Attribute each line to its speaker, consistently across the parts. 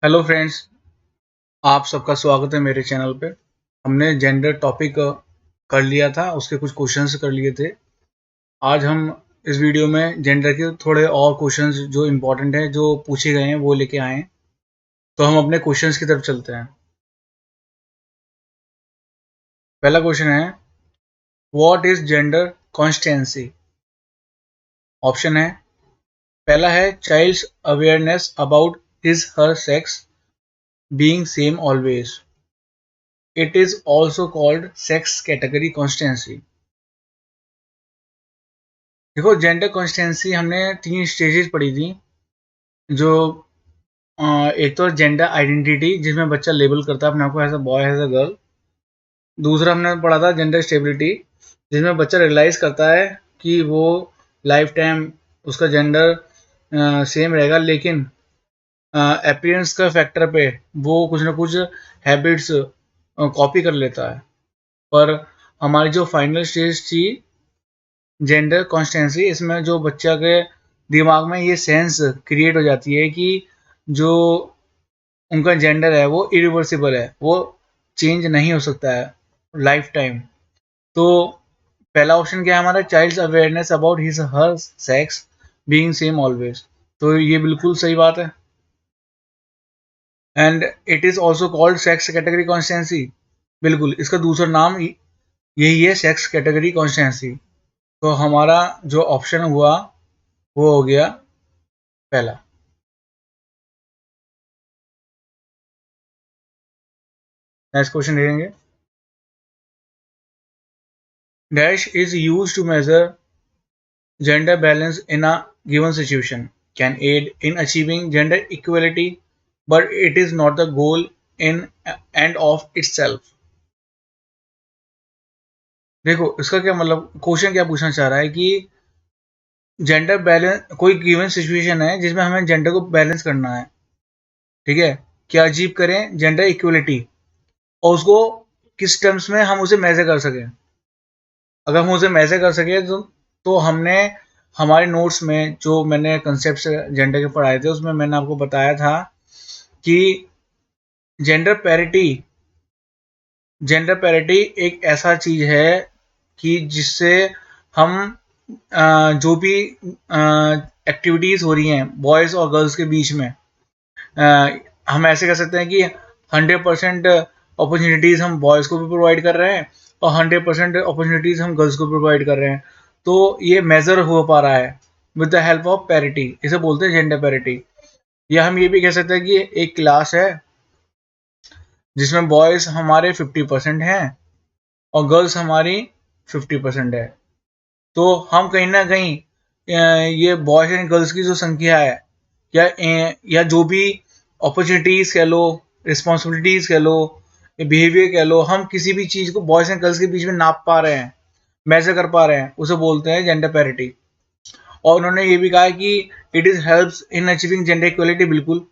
Speaker 1: Hello friends, आप सबका स्वागत है मेरे चैनल पे। हमने जेंडर टॉपिक कर लिया था, उसके कुछ क्वेश्चंस कर लिए थे। आज हम इस वीडियो में जेंडर के थोड़े और क्वेश्चंस जो इम्पोर्टेंट हैं, जो पूछे गए हैं, वो लेके आए हैं। तो हम अपने क्वेश्चंस की तरफ चलते हैं। पहला क्वेश्चन है, what is gender constancy? Option है, पहला है child's awareness about his her sex being same always. It is also called sex category constancy. देखो, जेंडर कॉन्स्टेंसी हमने 3 स्टेजेस पढ़ी थी। जो एक तो जेंडर आइडेंटिटी, जिसमें बच्चा लेबल करता है अपने आप को as a boy as a girl. दूसरा हमने पढ़ा था जेंडर स्टेबिलिटी, जिसमें बच्चा रियलाइज करता है कि वो लाइफ टाइम उसका जेंडर सेम रहेगा, लेकिन अपीयरेंस का फैक्टर पे वो कुछ ना कुछ हैबिट्स कॉपी कर लेता है। पर हमारी जो फाइनल स्टेज थी जेंडर कॉन्स्टेंसी, इसमें जो बच्चा के दिमाग में ये सेंस क्रिएट हो जाती है कि जो उनका जेंडर है वो इरिवर्सिबल है, वो चेंज नहीं हो सकता है लाइफ टाइम। तो पहला ऑप्शन क्या है हमारा, child's awareness about his her sex being same always. तो ये बिल्कुल सही बात है। And it is also called sex category constancy. बिल्कुल, इसका दूसरा नाम यही है, सेक्स कैटेगरी कॉन्स्टेंसी। तो हमारा जो ऑप्शन हुआ वो हो गया पहला। नेक्स्ट क्वेश्चन देखेंगे। Dash is used to measure gender balance in a given situation, can aid in achieving gender equality, but it is not the goal in and of itself. देखो, इसका क्या मतलब, क्वेश्चन क्या पूछना चाह रहा है कि जेंडर बैलेंस, कोई गिवन सिचुएशन है जिसमें हमें जेंडर को बैलेंस करना है, ठीक है, क्या अचीव करें जेंडर इक्वलिटी, और उसको किस टर्म्स में हम उसे मेजर कर सकें। अगर हम उसे मेजर कर सके तो हमने हमारे नोट्स में जो मैंने कंसेप्ट जेंडर के पढ़ाए थे, उसमें मैंने आपको बताया था कि जेंडर पैरिटी जेंडर पैरिटी एक ऐसा चीज है कि जिससे हम जो भी एक्टिविटीज हो रही हैं बॉयज और गर्ल्स के बीच में, हम ऐसे कह सकते हैं कि 100% अपॉर्चुनिटीज़ हम बॉयज़ को भी प्रोवाइड कर रहे हैं और 100% अपॉर्चुनिटीज़ हम गर्ल्स को प्रोवाइड कर रहे हैं। तो ये मेज़र हो पा रहा है with the help of parity, इसे बोलते हैं जेंडर पैरिटी। या हम ये भी कह सकते हैं कि एक क्लास है जिसमें बॉयज़ हमारे 50% हैं और गर्ल्स हमारी 50% है। तो हम कहीं ना कहीं ये बॉयज़ एंड गर्ल्स की जो संख्या है, या जो भी अपॉर्चुनिटीज़ कह लो, रिस्पॉन्सिबिलिटीज़ कह लो, बिहेवियर कह लो, हम किसी भी चीज़ को बॉयज़ एंड गर्ल्स के बीच में नाप पा रहे हैं, मेजर कर पा रहे हैं, उसे बोलते हैं जेंडर पैरिटी। और उन्होंने ये भी कहा है कि it is helps in achieving gender equality. बिल्कुल,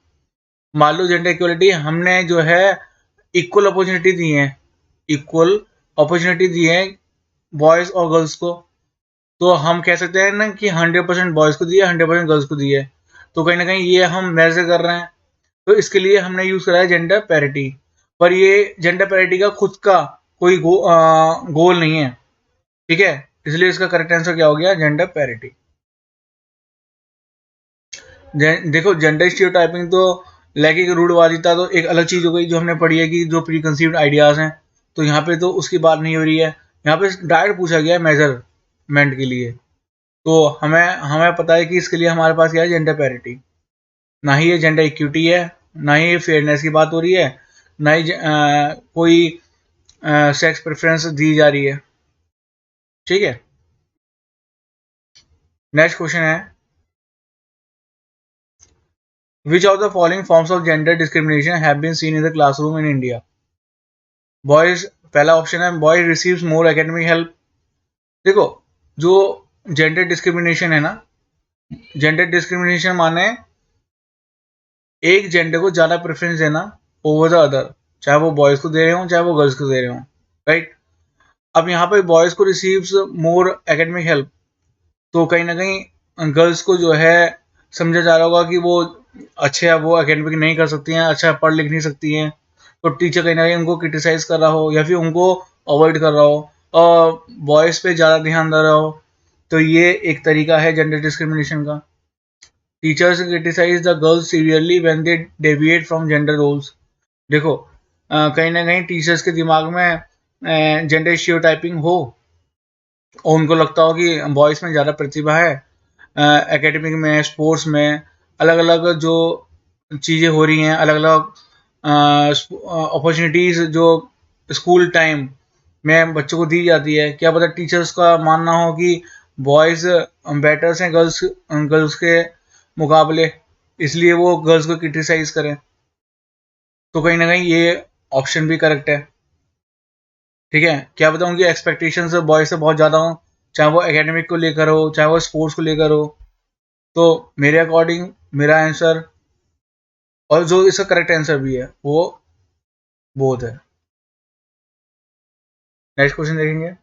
Speaker 1: मान लो जेंडर इक्वलिटी, हमने जो है इक्वल अपॉर्चुनिटी दी है, इक्वल अपॉर्चुनिटी दी है बॉयज़ और गर्ल्स को, तो हम कह सकते हैं ना कि 100% बॉयज़ को दिए, 100% गर्ल्स को दिए। तो कहीं ना कहीं ये हम मेजर कर रहे हैं, तो इसके लिए हमने यूज करा है जेंडर पैरिटी। पर ये जेंडर पैरिटी का खुद का कोई गोल नहीं है, ठीक है, इसलिए इसका करेक्ट आंसर क्या हो गया, जेंडर पैरिटी। देखो, जेंडर स्टीरियोटाइपिंग तो लैंगिक रूढ़वादिता तो एक अलग चीज हो गई, जो हमने पढ़ी है कि जो प्री कंसीव्ड आइडियाज हैं, तो यहाँ पे तो उसकी बात नहीं हो रही है। यहाँ पे डायरेक्ट पूछा गया है मेजरमेंट के लिए। तो हमें हमें पता है कि इसके लिए हमारे पास क्या है, जेंडर पैरिटी। ना ही ये जेंडर इक्विटी है, ना ही ये फेयरनेस की बात हो रही है, ना ही कोई सेक्स प्रेफरेंस दी जा रही है, ठीक है। नेक्स्ट क्वेश्चन है, which of the following forms of gender discrimination have been seen in the classroom in India? Boys, पहला ऑप्शन है boy receives more academic help. देखो, जो जेंडर डिस्क्रिमिनेशन है ना, जेंडर डिस्क्रिमिनेशन माने एक जेंडर को ज्यादा प्रेफरेंस देना ओवर द अदर, चाहे वो बॉयज को दे रहे हो चाहे वो गर्ल्स को दे रहे हो, राइट। अब यहाँ पे बॉयज को रिसीव्स मोर एकेडमिक हेल्प, तो कहीं ना कहीं गर्ल्स को जो है समझा जा रहा होगा कि वो अच्छे वो एकेडमिक नहीं कर सकती हैं, अच्छा पढ़ लिख नहीं सकती हैं, तो टीचर कहीं ना कहीं उनको क्रिटिसाइज कर रहा हो या फिर उनको अवॉइड कर रहा हो और बॉयज़ पे ज़्यादा ध्यान दे रहा हो, तो ये एक तरीका है जेंडर डिस्क्रिमिनेशन का। Teachers criticise the girls severely when they deviate from gender roles. देखो कहीं ना कहीं टीचर्स के दिमाग में जेंडर स्टीरियोटाइपिंग हो और उनको लगता हो कि बॉयज़ में ज़्यादा प्रतिभा है, एकेडमिक में, स्पोर्ट्स में, अलग अलग जो चीज़ें हो रही हैं, अलग अलग अपॉर्चुनिटीज़ जो स्कूल टाइम में बच्चों को दी जाती है, क्या पता टीचर्स का मानना हो कि बॉयज़ बेटर्स हैं गर्ल्स गर्ल्स के मुकाबले, इसलिए वो गर्ल्स को क्रिटिसाइज करें। तो कहीं ना कहीं ये ऑप्शन भी करेक्ट है। ठीक है, क्या पता उनकी एक्सपेक्टेशंस बॉयज से बहुत ज़्यादा हो, चाहे वो एकेडमिक को लेकर हो, चाहे वो स्पोर्ट्स को लेकर हो। तो मेरे अकॉर्डिंग मेरा आंसर, और जो इसका करेक्ट आंसर भी है, वो बोथ है। नेक्स्ट क्वेश्चन देखेंगे।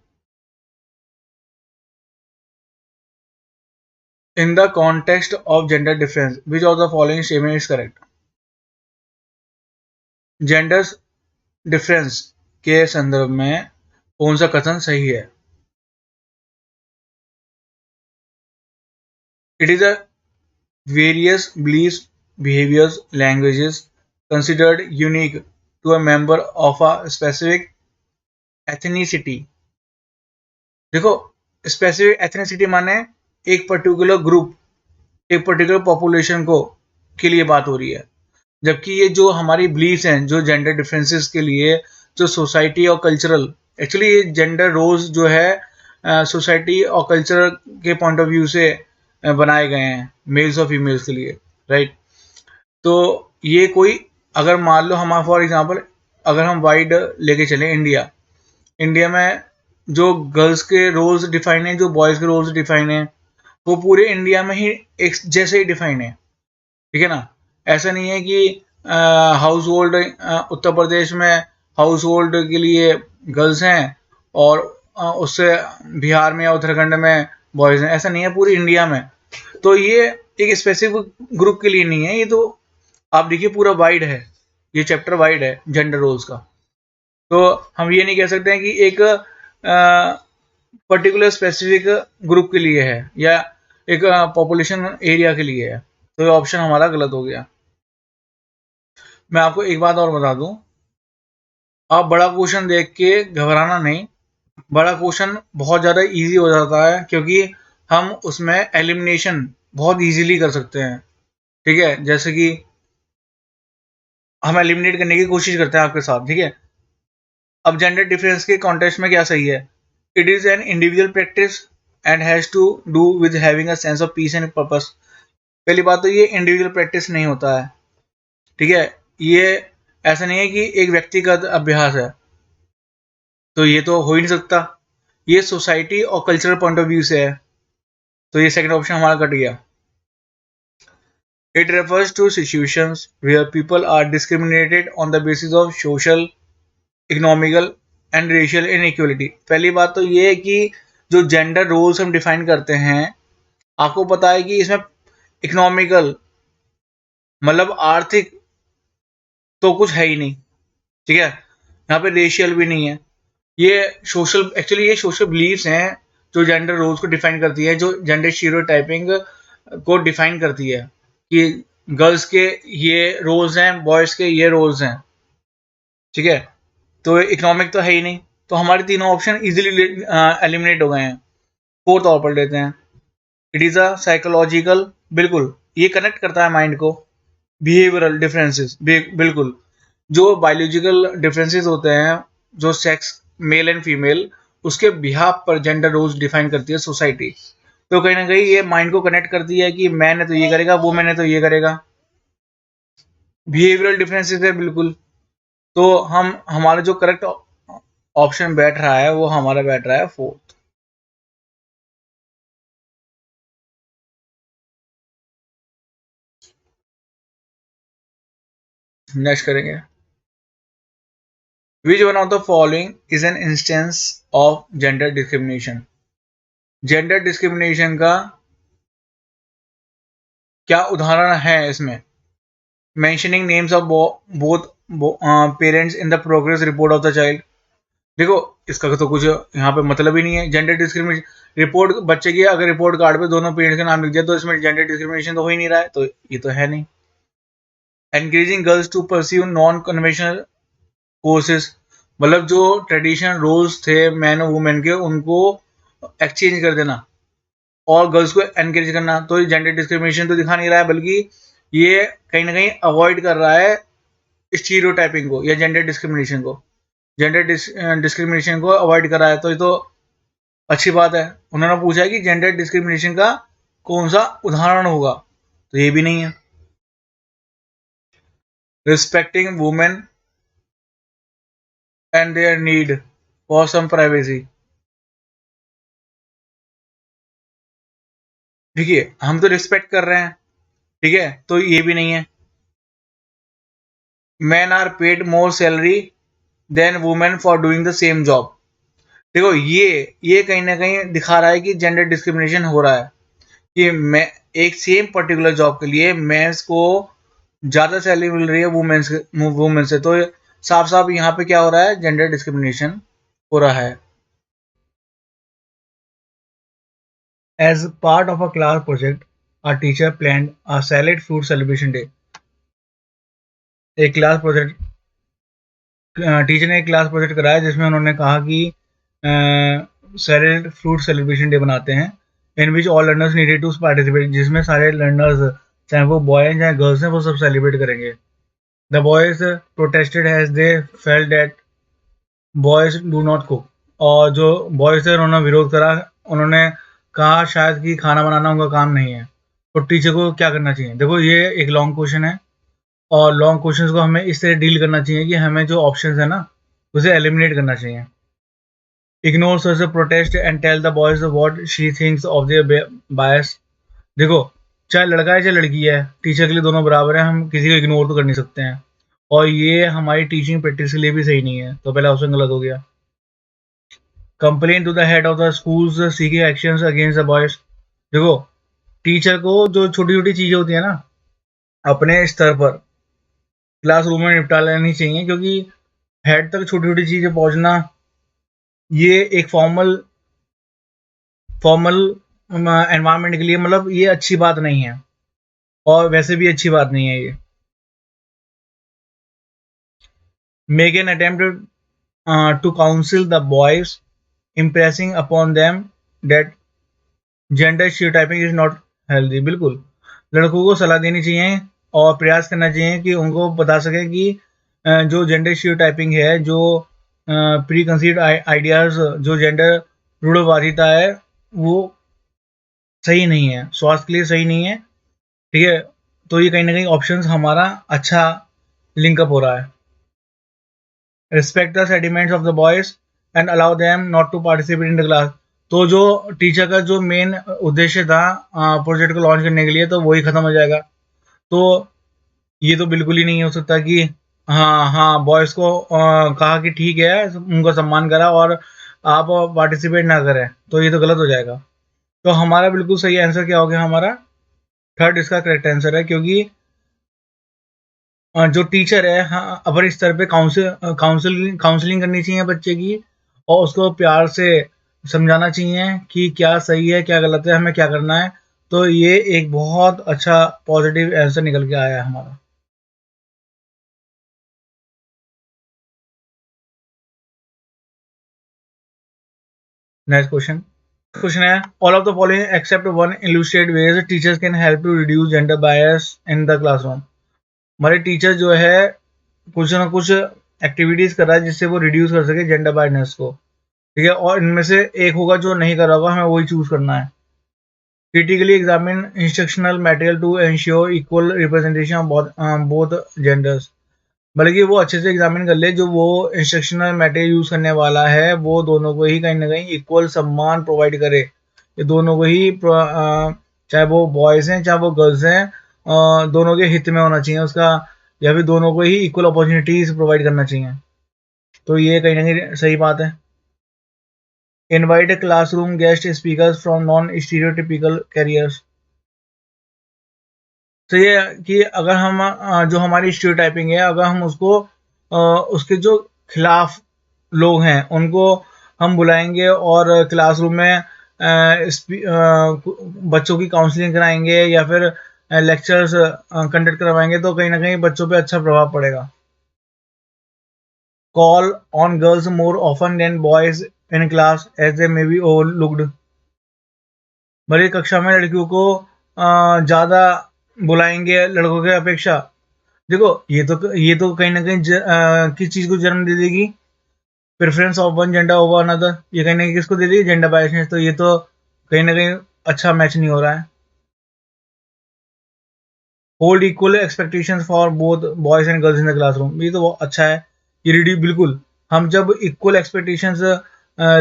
Speaker 1: इन the context of gender difference which of the following statement is correct. Gender difference के संदर्भ में कौन सा कथन सही है? It is a various beliefs, behaviors, languages considered unique to a member of a specific ethnicity। देखो, स्पेसिफिक एथनिसिटी माने एक पर्टिकुलर ग्रुप, एक पर्टिकुलर पॉपुलेशन को के लिए बात हो रही है, जबकि ये जो हमारी बिलीफ्स हैं, जो जेंडर डिफरेंसेस के लिए जो सोसाइटी और कल्चरल, एक्चुअली ये जेंडर रोल्स जो है सोसाइटी और कल्चर के पॉइंट ऑफ व्यू से बनाए गए हैं मेल्स और फीमेल्स के लिए, राइट। तो ये कोई, अगर मान लो हमारा फॉर एग्जांपल, अगर हम वाइड लेके चलें इंडिया, इंडिया में जो गर्ल्स के रोल्स डिफाइन है, जो बॉयज़ के रोल्स डिफाइन है, वो पूरे इंडिया में ही एक जैसे ही डिफाइन है। ठीक है ना, ऐसा नहीं है कि हाउस होल्ड उत्तर प्रदेश में हाउस होल्ड के लिए गर्ल्स हैं और उससे बिहार में या उत्तराखंड में बॉयज़ हैं, ऐसा नहीं है पूरी इंडिया में। तो ये एक स्पेसिफिक ग्रुप के लिए नहीं है, ये तो आप देखिए पूरा वाइड है, ये चैप्टर वाइड है जेंडर रोल्स का। तो हम ये नहीं कह सकते हैं कि एक पर्टिकुलर स्पेसिफिक ग्रुप के लिए है या एक पॉपुलेशन एरिया के लिए है, तो ये ऑप्शन हमारा गलत हो गया। मैं आपको एक बात और बता दूं, आप बड़ा क्वेश्चन देख के घबराना नहीं। बड़ा क्वेश्चन बहुत ज़्यादा इजी हो जाता है क्योंकि हम उसमें एलिमिनेशन बहुत इजीली कर सकते हैं। ठीक है, जैसे कि हम एलिमिनेट करने की कोशिश करते हैं आपके साथ। ठीक है, अब जेंडर डिफरेंस के कॉन्टेक्स्ट में क्या सही है? It is an individual practice and has to do with having a sense of peace and purpose. पहली बात तो ये इंडिविजुअल प्रैक्टिस नहीं होता है। ठीक है, ये ऐसा नहीं है कि एक व्यक्तिगत अभ्यास है, तो ये तो हो ही नहीं सकता। ये सोसाइटी और कल्चरल पॉइंट ऑफ व्यू से है, तो ये सेकंड ऑप्शन हमारा कट गया। It refers to situations where people are discriminated on the basis of social, economical and racial inequality. पहली बात तो ये है कि जो जेंडर रोल्स हम डिफाइन करते हैं, आपको पता है कि इसमें इकोनॉमिकल मतलब आर्थिक तो कुछ है ही नहीं। ठीक है, यहाँ पे रेशियल भी नहीं है। ये सोशल, एक्चुअली ये सोशल बिलीफ्स हैं जो जेंडर रोल्स को डिफाइन करती है, जो जेंडर स्टीरियोटाइपिंग को डिफाइन करती है कि गर्ल्स के ये रोल्स हैं, बॉयज़ के ये रोल्स हैं। ठीक है, तो इकोनॉमिक तो है ही नहीं, तो हमारे तीनों ऑप्शन इजीली एलिमिनेट हो गए हैं। फोर्थ और पढ़ लेते हैं। इट इज़ अ साइकोलॉजिकल, बिल्कुल ये कनेक्ट करता है माइंड को। बिहेवियरल डिफरेंसेस, बिल्कुल जो बायोलॉजिकल डिफरेंसेस होते हैं, जो सेक्स मेल एंड फीमेल, उसके बिहाफ पर जेंडर रोल्स डिफाइन करती है सोसाइटी। तो कहीं ना कहीं ये माइंड को कनेक्ट करती है कि मैंने तो ये करेगा, वो मैंने तो ये करेगा। बिहेवियरल डिफरेंसेस है बिल्कुल। तो हम हमारा जो करेक्ट ऑप्शन बैठ रहा है वो हमारा बैठ रहा है फोर्थ। नेक्स्ट करेंगे। Which one of the following is an instance of gender discrimination. Gender discrimination का क्या उदाहरण है इसमें? Mentioning names of both parents in the progress report of the child. देखो इसका तो कुछ यहाँ पे मतलब ही नहीं है। जेंडर डिस्क्रिमिनेशन रिपोर्ट बच्चे की अगर रिपोर्ट कार्ड पे दोनों पेरेंट्स का नाम लिख दिया तो इसमें जेंडर डिस्क्रिमिनेशन तो हो ही नहीं रहा है, तो ये तो है नहीं। Encouraging girls to pursue non conventional courses, मतलब जो ट्रेडिशनल रोल्स थे मैन और वुमेन के उनको एक्सचेंज कर देना और गर्ल्स को एनकरेज करना, तो ये जेंडर डिस्क्रिमिनेशन तो दिखा नहीं रहा है, बल्कि ये कहीं ना कहीं अवॉइड कर रहा है स्टीरियोटाइपिंग को या जेंडर डिस्क्रिमिनेशन को। जेंडर डिस्क्रिमिनेशन को अवॉइड कर रहा है, तो ये तो अच्छी बात है। उन्होंने पूछा है कि जेंडर डिस्क्रिमिनेशन का कौन सा उदाहरण होगा, तो ये भी नहीं है। Respecting women and their need for some privacy. ठीक है, हम तो रिस्पेक्ट कर रहे हैं, ठीक है, तो ये भी नहीं है। Man are paid more salary than women for doing the same job. देखो ये कहीं ना कहीं दिखा रहा है कि जेंडर डिस्क्रिमिनेशन हो रहा है कि मैं एक सेम पर्टिकुलर जॉब के लिए मेंस को ज्यादा सैलरी मिल रही है वुमेन से, तो साफ साफ यहाँ पे क्या हो रहा है, जेंडर डिस्क्रिमिनेशन हो रहा है। As part of a class project our teacher planned a salad fruit celebration day। एक क्लास प्रोजेक्ट, टीचर ने एक क्लास प्रोजेक्ट कराया जिसमें उन्होंने कहा कि सैलेड फ्रूट सेलिब्रेशन डे बनाते हैं, in which all learners needed to participate, जिसमें सारे लर्नर्स चाहे वो बॉय हैं चाहे गर्ल्स हैं वो सब सेलिब्रेट करेंगे। The boys protested as they felt that boys do not cook, और जो बॉयज थे उन्होंने विरोध करा, उन्होंने कहा शायद कि खाना बनाना उनका काम नहीं है। तो टीचर को क्या करना चाहिए? देखो ये एक लॉन्ग क्वेश्चन है और लॉन्ग क्वेश्चंस को हमें इस तरह डील करना चाहिए कि हमें जो ऑप्शंस है ना उसे एलिमिनेट करना चाहिए। Ignore such a protest and tell the boys what she thinks of their bias. देखो चाहे लड़का है चाहे लड़की है, टीचर के लिए दोनों बराबर है, हम किसी को इग्नोर तो कर नहीं सकते हैं, और ये हमारी टीचिंग प्रैक्टिस के लिए भी सही नहीं है, तो पहला ऑप्शन गलत हो गया। Complain to the head of the schools seeking actions against the boys. देखो टीचर को जो छोटी छोटी चीजें होती है ना अपने स्तर पर क्लासरूम में निपटा लेनी चाहिए, क्योंकि हेड तक छोटी छोटी चीजें पहुंचना ये एक फॉर्मल फॉर्मल एनवायरनमेंट के लिए मतलब ये अच्छी बात नहीं है, और वैसे भी अच्छी बात नहीं है ये। Make an attempt to counsel the boys impressing upon them that gender stereotyping is not healthy. बिल्कुल लड़कों को सलाह देनी चाहिए और प्रयास करना चाहिए कि उनको बता सके कि जो जेंडर स्टीरियोटाइपिंग है, जो प्री कंसीव्ड आइडियाज, जो जेंडर रूढ़वादिता है वो सही नहीं है, स्वास्थ्य के लिए सही नहीं है। ठीक है, तो ये कहीं ना कहीं ऑप्शन हमारा अच्छा लिंकअप हो रहा है। Respect the sentiments of the boys and allow them not to participate in the class. तो जो टीचर का जो मेन उद्देश्य था प्रोजेक्ट को लॉन्च करने के लिए, तो वही खत्म हो जाएगा। तो ये तो बिल्कुल ही नहीं हो सकता कि हाँ हाँ बॉयज को कहा कि ठीक है उनको सम्मान करा और आप पार्टिसिपेट ना करें, तो ये तो गलत हो जाएगा। तो हमारा बिल्कुल सही आंसर क्या हो गया, हमारा थर्ड इसका करेक्ट आंसर है, क्योंकि जो टीचर है हाँ अपने स्तर पे काउंसलिंग करनी चाहिए बच्चे की, और उसको प्यार से समझाना चाहिए कि क्या सही है क्या गलत है, हमें क्या करना है। तो ये एक बहुत अच्छा पॉजिटिव आंसर निकल के आया है हमारा। नेक्स्ट क्वेश्चन, क्वेश्चन है all of the following except one illustrate ways teachers can help to reduce gender bias in the classroom. हमारे टीचर जो है कुछ ना कुछ एक्टिविटीज कर रहा है जिससे वो रिड्यूस कर सके जेंडर बायसनेस को। ठीक है, और इनमें से एक होगा जो नहीं कर रहा होगा, हमें वही चूज करना है। critically examine instructional material to ensure equal representation of both genders। बल्कि वो अच्छे से एग्जामिन कर ले जो वो इंस्ट्रक्शनल मटेरियल यूज करने वाला है, वो दोनों को ही कहीं ना कहीं इक्वल सम्मान प्रोवाइड करे। ये दोनों को ही चाहे वो बॉयज हैं चाहे वो गर्ल्स हैं, दोनों के हित में होना चाहिए उसका, या फिर दोनों को ही इक्वल अपॉर्चुनिटीज प्रोवाइड करना चाहिए। तो ये कहीं ना कहीं सही बात है। Invite classroom guest speakers from non stereotypical carriers. तो ये कि अगर हम जो हमारी स्टीरियोटाइपिंग है, अगर हम उसको उसके जो खिलाफ लोग हैं उनको हम बुलाएंगे और क्लासरूम में बच्चों की काउंसलिंग कराएंगे या फिर लेक्चर्स कंडक्ट करवाएंगे, तो कहीं ना कहीं बच्चों पे अच्छा प्रभाव पड़ेगा। Call on girls more often than boys in class as they may be overlooked. बड़ी कक्षा में लड़कियों को ज़्यादा बुलाएंगे लड़कों के अपेक्षा। देखो ये तो कहीं ना कहीं किस चीज़ को जन्म दे देगी, preference of one gender over another. ये कहीं ना कहीं किसको दे देगी, जेंडर बायसनेस। तो ये तो कहीं ना कहीं अच्छा मैच नहीं हो रहा है। Hold equal expectations for both boys and girls in the classroom, ये तो बहुत अच्छा है। ये रेडी बिल्कुल, हम जब इक्वल एक्सपेक्टेशंस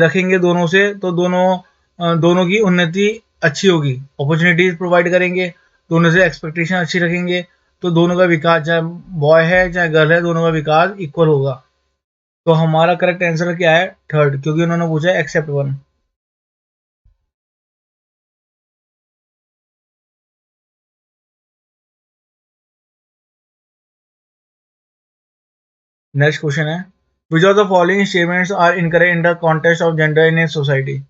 Speaker 1: रखेंगे दोनों से, तो दोनों की उन्नति अच्छी होगी। अपॉर्चुनिटीज प्रोवाइड करेंगे, दोनों से एक्सपेक्टेशन अच्छी रखेंगे, तो दोनों का विकास, चाहे बॉय है चाहे गर्ल है, दोनों का विकास इक्वल होगा। तो हमारा करेक्ट आंसर क्या है, थर्ड, क्योंकि उन्होंने पूछा एक्सेप्ट वन। नेक्स्ट क्वेश्चन है, which of the following statements are incorrect in the context of gender in a society.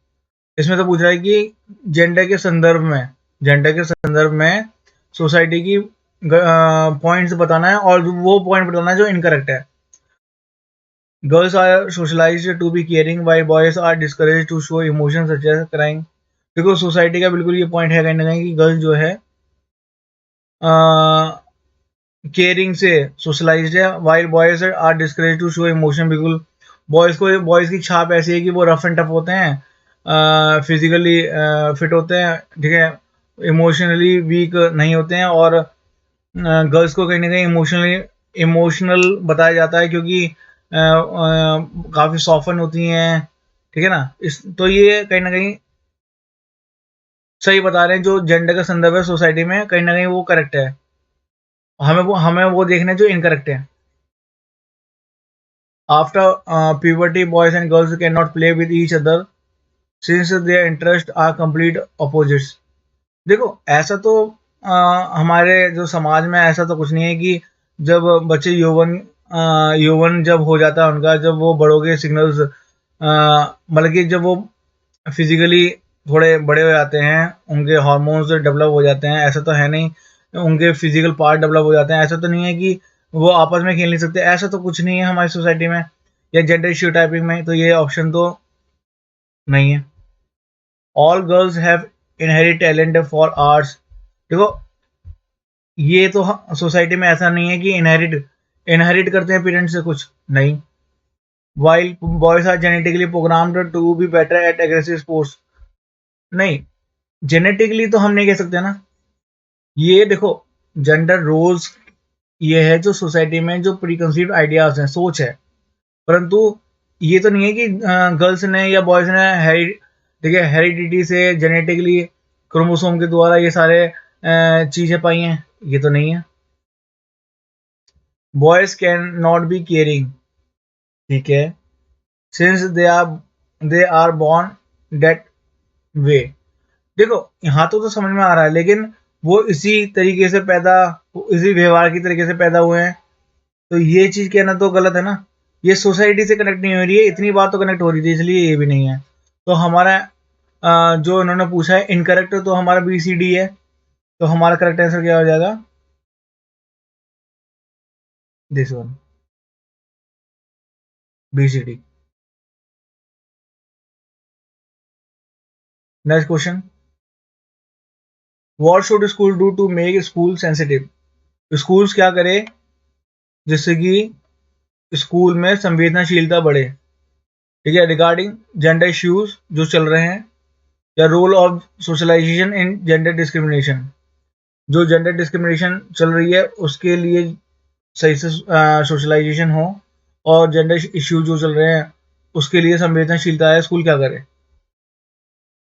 Speaker 1: इसमें तो पूछ रहा है कि जेंडर के संदर्भ में, जेंडर के संदर्भ में सोसाइटी की पॉइंट्स बताना है, और वो पॉइंट बताना है जो इनकरेक्ट है। Girls are socialised to be caring while boys are discourage to show emotion such as crime. देखो सोसाइटी का बिल्कुल ये पॉइंट है कहीं ना कहीं कि गर्ल्स जो है केयरिंग से सोशलाइज्ड है, while boys are discourage to show emotion. बिल्कुल, बॉयज की छाप ऐसी है कि वो रफ एंड टफ होते हैं, फिजिकली फिट होते हैं, ठीक है, इमोशनली वीक नहीं होते हैं। और गर्ल्स को कहीं ना कहीं इमोशनल बताया जाता है, क्योंकि काफ़ी सॉफ्टन होती हैं, ठीक है ना। इस तो ये कहीं ना कहीं सही बता रहे हैं, जो जेंडर का संदर्भ है सोसाइटी में, कहीं ना कहीं वो करेक्ट है। हमें वो देखना है जो इनकरेक्ट है। After puberty, boys and girls cannot play with each other since their interests are complete opposites. देखो ऐसा तो हमारे जो समाज में ऐसा तो कुछ नहीं है कि जब बच्चे यौवन जब हो जाता है उनका, जब वो बड़ों के सिग्नल्स, मतलब कि जब वो फिजिकली थोड़े बड़े हो जाते हैं, उनके हार्मोन्स डेवलप हो जाते हैं, ऐसा तो है नहीं। उनके फिजिकल पार्ट डेवलप हो जाते हैं, ऐसा तो नहीं है कि वो आपस में खेल नहीं सकते, ऐसा तो कुछ नहीं है हमारी सोसाइटी में या जेंडर स्टीरियोटाइपिंग में। तो ये ऑप्शन तो नहीं है। All girls have inherit talent for arts. देखो ये तो सोसाइटी में ऐसा नहीं है कि इनहेरिट करते हैं पेरेंट्स से, कुछ नहीं। While boys are genetically programmed to be better at aggressive sports, नहीं, जेनेटिकली तो हम नहीं कह सकते ना। ये देखो जेंडर रोल्स ये है जो सोसाइटी में जो प्रीकंसीव्ड आइडियाज हैं, सोच है, परंतु ये तो नहीं है कि गर्ल्स ने या बॉयज ने देखिए हेरिडिटी से जेनेटिकली क्रोमोसोम के द्वारा ये सारे चीजें पाई हैं, ये तो नहीं है। Boys can not be caring, ठीक है, since they are born that way. देखो यहाँ तो समझ में आ रहा है, लेकिन वो इसी तरीके से इसी व्यवहार की तरीके से पैदा हुए हैं, तो ये चीज कहना तो गलत है ना। ये सोसाइटी से कनेक्ट नहीं हो रही है, इतनी बात तो कनेक्ट हो रही थी, इसलिए ये भी नहीं है। तो हमारा जो उन्होंने पूछा है इनकरेक्ट, तो हमारा बी सी डी है। तो हमारा करेक्ट आंसर क्या हो जाएगा, this one, B C D. Next question, what should school do to make school sensitive. Schools क्या करे जिससे कि स्कूल में संवेदनशीलता बढ़े, ठीक है, रिगार्डिंग जेंडर इश्यूज जो चल रहे हैं, या role of socialisation in gender discrimination, जो जेंडर डिस्क्रिमिनेशन चल रही है उसके लिए सही से सोशलाइजेशन हो, और जेंडर इश्यूज जो चल रहे हैं उसके लिए संवेदनशीलता है, स्कूल क्या करे।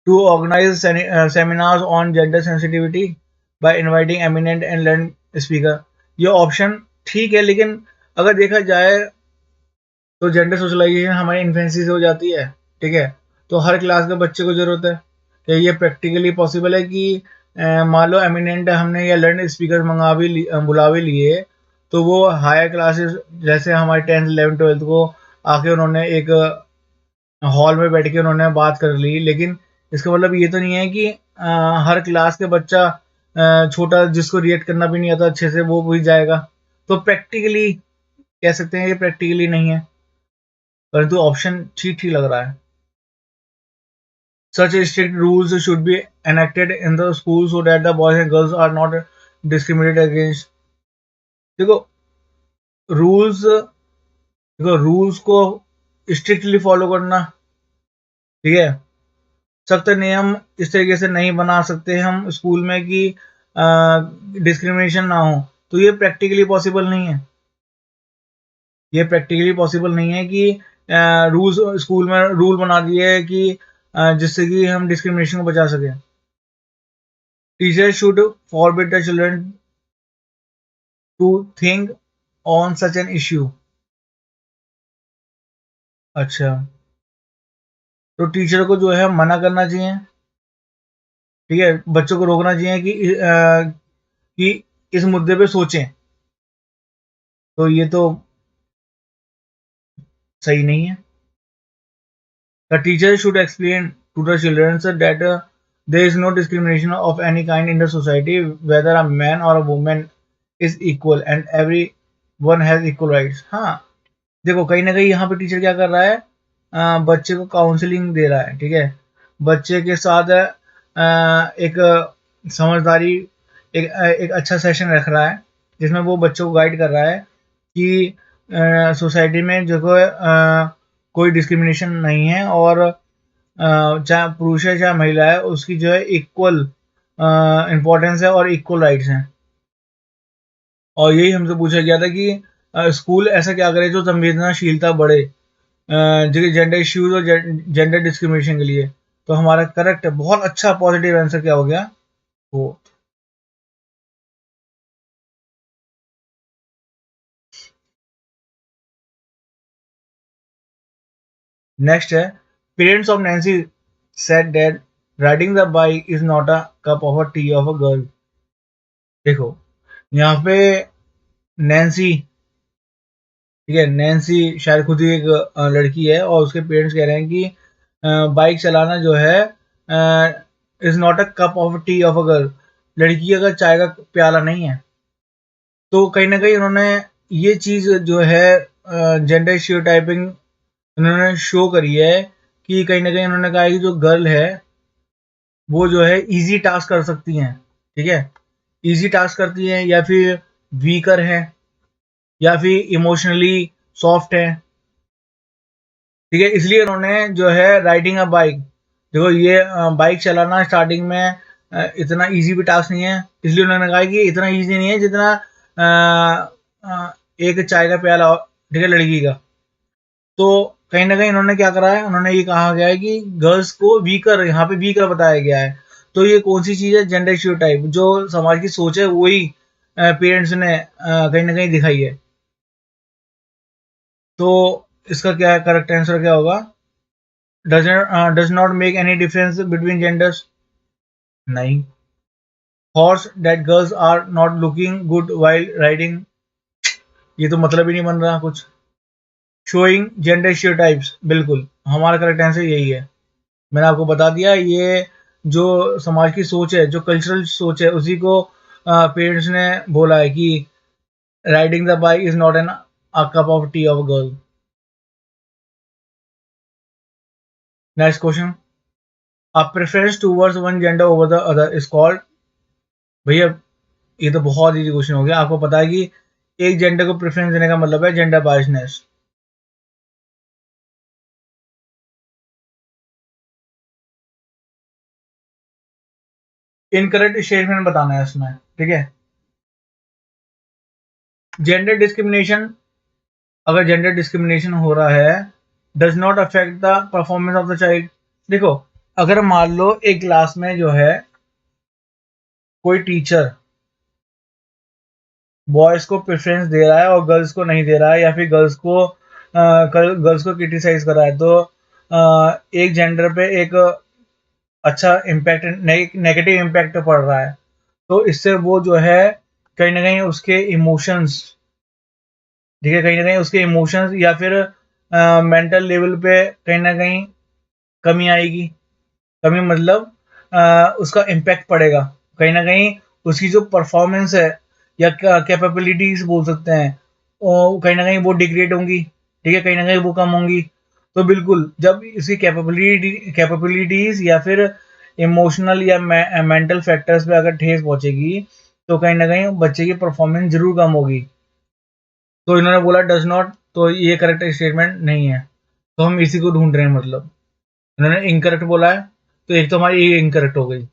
Speaker 1: To organise seminars on gender sensitivity by inviting eminent and learn speaker. ये ऑप्शन ठीक है, लेकिन अगर देखा जाए तो जेंडर सोशलाइजेशन हमारी इन्फेंसी से हो जाती है, ठीक है, तो हर क्लास के बच्चे को जरूरत है। क्या ये प्रैक्टिकली पॉसिबल है कि मान लो एमिनेंट हमने या लर्न स्पीकर बुला भी लिए, तो वो हायर क्लासेस जैसे हमारे 10th 11th 12th को आके उन्होंने एक हॉल में बैठ के उन्होंने बात कर ली, लेकिन इसका मतलब ये तो नहीं है कि हर क्लास के बच्चा छोटा जिसको रिएक्ट करना भी नहीं आता अच्छे से वो भी जाएगा। तो प्रैक्टिकली कह सकते हैं ये प्रैक्टिकली नहीं है, परंतु ऑप्शन ठीक ठीक लग रहा है। Such strict rules should be enacted in the school so that the boys and girls are not discriminated against। देखो रूल्स देखो रूल्स को स्ट्रिक्टली फॉलो करना, ठीक है, सख्त नियम इस तरीके से नहीं बना सकते हम स्कूल में कि डिस्क्रिमिनेशन ना हो, तो ये प्रैक्टिकली पॉसिबल नहीं है। ये प्रैक्टिकली पॉसिबल नहीं है कि रूल्स स्कूल में रूल बना दिए कि जिससे कि हम डिस्क्रिमिनेशन को बचा सकें। Teacher should forbid the children to think on such an issue. अच्छा, तो टीचर को जो है मना करना चाहिए, ठीक है, बच्चों को रोकना चाहिए कि इस मुद्दे पे सोचें, तो ये तो सही नहीं है। The teacher should explain to the children that there is no discrimination of any kind in the society, whether a man or a woman is equal and everyone has equal rights। हाँ, देखो कहीं ना कहीं यहाँ पे teacher क्या कर रहा है, बच्चे को काउंसलिंग दे रहा है, ठीक है, बच्चे के साथ एक समझदारी एक अच्छा सेशन रख रहा है जिसमें वो बच्चों को गाइड कर रहा है कि सोसाइटी में जो कोई डिस्क्रिमिनेशन नहीं है, और चाहे पुरुष है चाहे महिला है उसकी जो है इक्वल इम्पोर्टेंस है और इक्वल राइट्स हैं। और यही हमसे पूछा गया था कि स्कूल ऐसा क्या करे जो संवेदनशीलता बढ़े जेंडर इश्यूज और जेंडर डिस्क्रिमिनेशन के लिए। तो हमारा करेक्ट बहुत अच्छा पॉजिटिव आंसर क्या हो गया, वो। नेक्स्ट है, parents of Nancy said that riding the bike is not a cup of a T of a girl. देखो यहाँ पे नैन्सी, ठीक है, नैन्सी शायद खुद ही एक लड़की है और उसके पेरेंट्स कह रहे हैं कि बाइक चलाना जो है is not a cup of T of a girl, लड़की का चाय का प्याला नहीं है। तो कहीं ना कहीं उन्होंने ये चीज जो है जेंडर स्टीरियोटाइपिंग उन्होंने शो करी है कि कहीं ना कहीं उन्होंने कहा कि जो गर्ल है वो जो है इजी टास्क कर सकती हैं, ठीक है, इजी टास्क करती हैं या फिर वीकर है या फिर इमोशनली सॉफ्ट है, ठीक है, इसलिए उन्होंने जो है राइडिंग अ बाइक, देखो ये बाइक चलाना स्टार्टिंग में इतना इजी भी टास्क नहीं है, इसलिए उन्होंने कहा कि इतना इजी नहीं है जितना एक चाय का प्याला, ठीक है, लड़की का। तो कहीं ना कहीं उन्होंने क्या करा है, उन्होंने ये कहा गया है कि गर्ल्स को वीकर, यहाँ पे वीकर बताया गया है। तो ये कौन सी चीज है, जेंडर स्टीरियोटाइप, जो समाज की सोच है वही पेरेंट्स ने कहीं ना कहीं दिखाई है। तो इसका क्या करेक्ट आंसर क्या होगा, does not make any difference between genders. नहीं। Horse that girls are not looking good while riding, ये तो मतलब ही नहीं बन रहा कुछ। शोइंग जेंडर स्टीरियोटाइप्स, बिल्कुल हमारा करेक्ट आंसर यही है। मैंने आपको बता दिया, ये जो समाज की सोच है, जो कल्चरल सोच है, उसी को पेरेंट्स ने बोला है कि riding the bike is not an a cup of T of girl. Next question, a preference towards one gender over the other is called. भैया ये तो बहुत इजी क्वेश्चन हो गया, आपको पता है कि एक जेंडर को प्रेफरेंस देने का मतलब है जेंडर बायसनेस। इनकरेक्ट स्टेटमेंट बताना है इसमें, ठीक है। जेंडर डिस्क्रिमिनेशन, अगर जेंडर डिस्क्रिमिनेशन हो रहा है, does not affect the performance of the child. देखो अगर मान लो एक क्लास में जो है कोई टीचर बॉयज को प्रेफरेंस दे रहा है और गर्ल्स को नहीं दे रहा है, या फिर गर्ल्स को क्रिटिसाइज कर रहा है, तो एक जेंडर पे एक अच्छा इम्पैक्ट, नेगेटिव इम्पैक्ट पड़ रहा है, तो इससे वो जो है कहीं ना कहीं उसके इमोशंस, ठीक है, कहीं ना कहीं उसके इमोशंस या फिर मेंटल लेवल पे कहीं ना कहीं कमी आएगी। कमी मतलब उसका इम्पैक्ट पड़ेगा कहीं ना कहीं, उसकी जो परफॉर्मेंस है या कैपेबिलिटीज बोल सकते हैं, वो कहीं ना कहीं वो डिग्रेड होंगी, ठीक है, कहीं ना कहीं वो कम होंगी। तो बिल्कुल जब इसकी कैपेबिलिटीज या फिर इमोशनल या मेंटल फैक्टर्स पे अगर ठेस पहुंचेगी, तो कहीं ना कहीं बच्चे की परफॉर्मेंस जरूर कम होगी। तो इन्होंने बोला डज नॉट, तो ये करेक्ट स्टेटमेंट नहीं है, तो हम इसी को ढूंढ रहे हैं मतलब। इन्होंने इनकरेक्ट बोला है, तो एक तो हमारी ये इनकरेक्ट हो गई।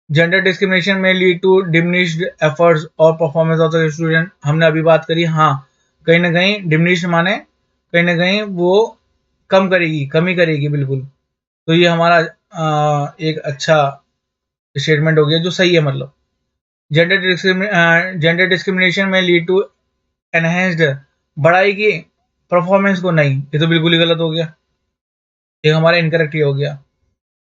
Speaker 1: जेंडर डिस्क्रिमिनेशन में लीड टू डिमिनिश्ड एफर्ट्स और परफॉर्मेंस ऑफ द स्टूडेंट, हमने अभी बात करी। हाँ, कहीं ना कहीं डिमिनिश्ड माने कहीं ना कहीं वो कम करेगी, कमी करेगी बिल्कुल। तो ये हमारा एक अच्छा स्टेटमेंट हो गया जो सही है मतलब। जेंडर डिस्क्रिमिनेशन में लीड टू एनहेंस्ड, बढ़ाएगी परफॉर्मेंस को, नहीं, ये तो बिल्कुल ही गलत हो गया, ये हमारा इनकरेक्ट ही हो गया।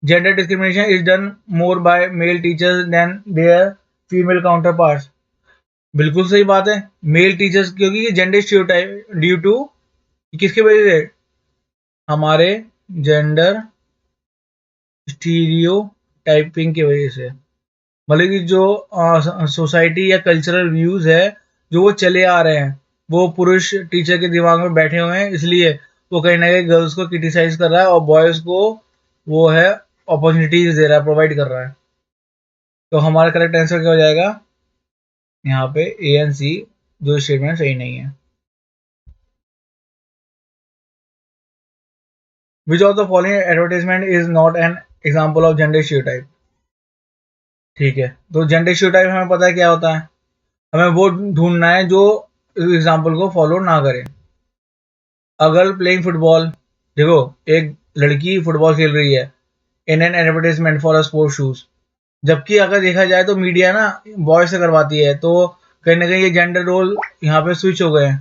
Speaker 1: Gender discrimination is done more by male teachers than their female counterparts, बिल्कुल सही बात है, मेल टीचर्स, क्योंकि ये जेंडर स्टीरियोटाइप ड्यू टू, किसके वजह से, हमारे जेंडर स्टीरियोटाइपिंग की वजह से, मतलब कि जो सोसाइटी या कल्चरल व्यूज है जो वो चले आ रहे हैं, वो पुरुष टीचर के दिमाग में बैठे हुए हैं, इसलिए वो कहीं ना कहीं गर्ल्स को क्रिटिसाइज कर रहा है और बॉयज को वो है अपॉर्चुनिटीज दे रहा है, प्रोवाइड कर रहा है। तो हमारा करेक्ट आंसर क्या हो जाएगा यहाँ पे, ए एंड सी, जो स्टेटमेंट सही नहीं है। Which of the following advertisement is not an example of gender stereotype, ठीक है, तो जेंडर स्टीरियोटाइप हमें पता है क्या होता है, हमें वो ढूंढना है जो एग्जाम्पल को फॉलो ना करे। अगर प्लेइंग फुटबॉल, देखो एक लड़की फुटबॉल खेल रही है in an advertisement for a sport shoes, जबकि अगर देखा जाए तो मीडिया ना बॉय से करवाती है, तो कहीं ना कहीं ये जेंडर रोल यहाँ पे स्विच हो गए हैं,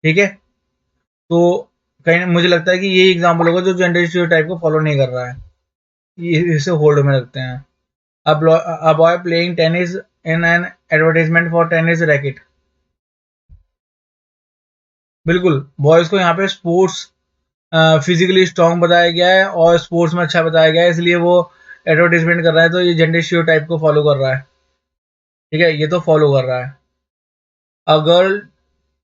Speaker 1: ठीक है। तो कहीं मुझे लगता है कि ये एग्जाम्पल होगा जो जेंडर स्टीरियोटाइप को फॉलो नहीं कर रहा है, ये इसे होल्ड में रखते हैं। A boy playing tennis in an advertisement for tennis racket, बिल्कुल बॉयज को यहाँ पे स्पोर्ट्स फिजिकली स्ट्रांग बताया गया है और स्पोर्ट्स में अच्छा बताया गया है, इसलिए वो एडवर्टाइजमेंट कर रहा है, तो ये जेंडर स्टीरियोटाइप को फॉलो कर रहा है, ठीक है, ये तो फॉलो कर रहा है। A girl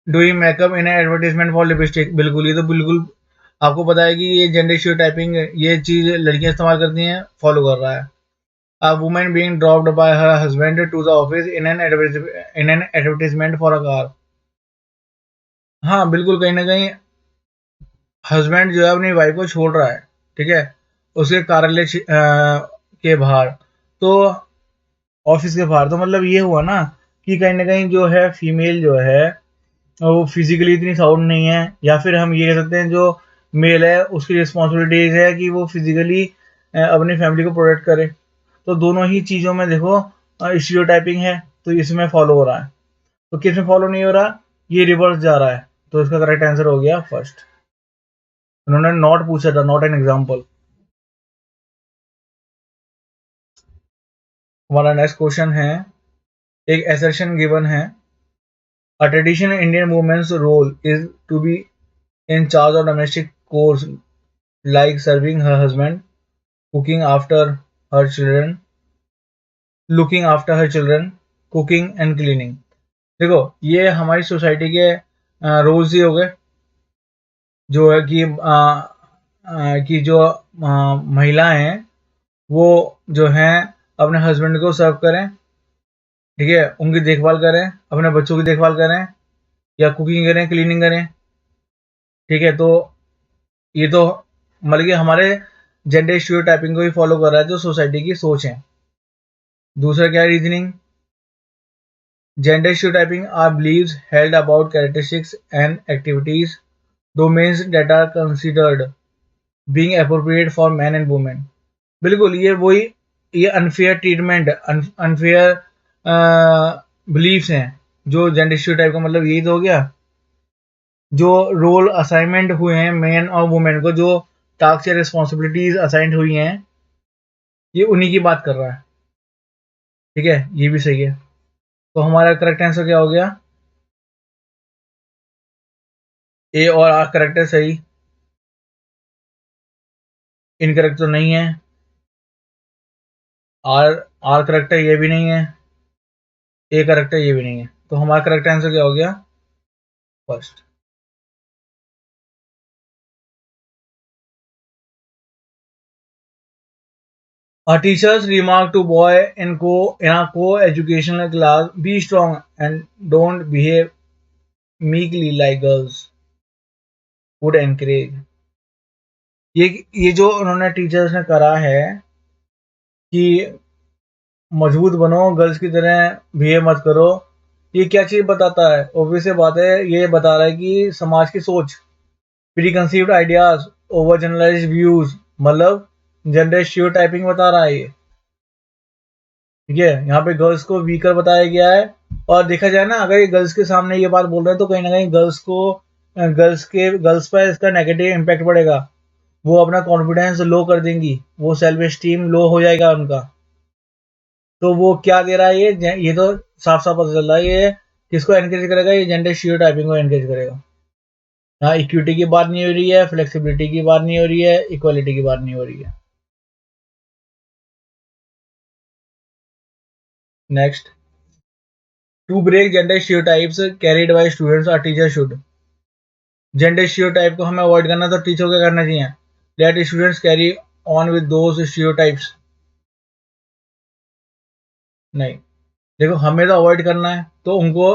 Speaker 1: doing makeup in advertisement for lipstick, बिल्कुल, ये तो बिल्कुल आपको पता है कि ये जेंडर स्टीरियोटाइपिंग, ये चीज लड़कियां इस्तेमाल करती हैं, फॉलो कर रहा है। A woman being dropped by her husband to the office in an advertisement for a car, हाँ बिल्कुल, कहीं ना कहीं हस्बैंड जो है अपनी वाइफ को छोड़ रहा है, ठीक है, उसके कार्यालय के बाहर, तो ऑफिस के बाहर, तो मतलब ये हुआ ना कि कहीं ना कहीं जो है फीमेल जो है वो फिजिकली इतनी साउंड नहीं है, या फिर हम ये कह सकते हैं जो मेल है उसकी रिस्पॉन्सिबिलिटीज है कि वो फिजिकली अपनी फैमिली को प्रोटेक्ट करे। तो दोनों ही चीज़ों में देखो स्टीरियोटाइपिंग है, तो इसमें फॉलो हो रहा है। तो किस में फॉलो नहीं हो रहा, ये रिवर्स जा रहा है, तो इसका करेक्ट आंसर हो गया फर्स्ट। उन्होंने नॉट पूछा था, नॉट एन एग्जाम्पल। हमारा नेक्स्ट क्वेश्चन है, एक एसर्शन गिवन है, a traditional Indian women's role is to be in charge of domestic course like serving her husband, cooking after her children, looking after her children, cooking and cleaning. देखो ये हमारी society के roles ही हो गए, जो है कि जो महिलाएं हैं वो जो हैं अपने हस्बैंड को सर्व करें, ठीक है, उनकी देखभाल करें, अपने बच्चों की देखभाल करें, या कुकिंग करें, क्लीनिंग करें, ठीक है। तो ये तो मतलब कि हमारे जेंडर स्टीरियोटाइपिंग को ही फॉलो कर रहा है जो सोसाइटी की सोच है। दूसरा क्या reasoning, gender stereotyping are beliefs held about characteristics and activities domains that are considered being appropriate for man and women, बिल्कुल ये वही, ये अनफेयर ट्रीटमेंट, अनफेयर बिलीफ्स हैं जो जेंडर स्टीरियोटाइप का मतलब यही तो हो गया, जो रोल असाइनमेंट हुए हैं मैन और वुमेन को, जो टास्क या रिस्पॉन्सिबिलिटीज असाइंड हुई हैं, ये उन्हीं की बात कर रहा है। ठीक है, ये भी सही है। तो हमारा करेक्ट आंसर क्या हो गया? ए और आर करेक्ट है, सही। इनकरेक्ट तो नहीं है। आर आर करेक्ट है, ये भी नहीं है। ए करेक्ट है, ये भी नहीं है। तो हमारा करेक्ट आंसर क्या हो गया? First. A teacher's remark to boy in a co-educational class: "Be strong and don't behave meekly like girls." Would encourage। ये जो उन्होंने टीचर्स ने करा है कि मजबूत बनो, गर्ल्स की तरह बिहेव मत करो, ये क्या चीज बताता है? ऑब्वियस सी बात है, ये बता रहा है कि समाज की सोच, preconceived ideas, overgeneralised views, मतलब जेंडर स्टीरियोटाइपिंग बता रहा है ये। ठीक है, यहाँ पे गर्ल्स को वीकर बताया गया है। और देखा जाए ना, अगर ये गर्ल्स के सामने ये बात बोल रहे हैं तो कहीं ना कहीं गर्ल्स पर इसका नेगेटिव इम्पैक्ट पड़ेगा। वो अपना कॉन्फिडेंस लो कर देंगी, वो सेल्फ एस्टीम लो हो जाएगा उनका। तो वो क्या दे रहा है ये तो साफ साफ पता चल रहा है, ये किसको एनकरेज करेगा? ये जेंडर स्टीरियोटाइपिंग को एनकरेज करेगा। यहाँ इक्विटी की बात नहीं हो रही है, फ्लेक्सिबिलिटी की बात नहीं हो रही है, इक्वालिटी की बात नहीं हो रही है। Next, to break gender stereotypes carried by students, our teacher should. Gender stereotype को हमें अवॉइड करना, तो टीचर को क्या करना चाहिए? Let students carry on with those stereotypes. नहीं, देखो हमें तो अवॉइड करना है, तो उनको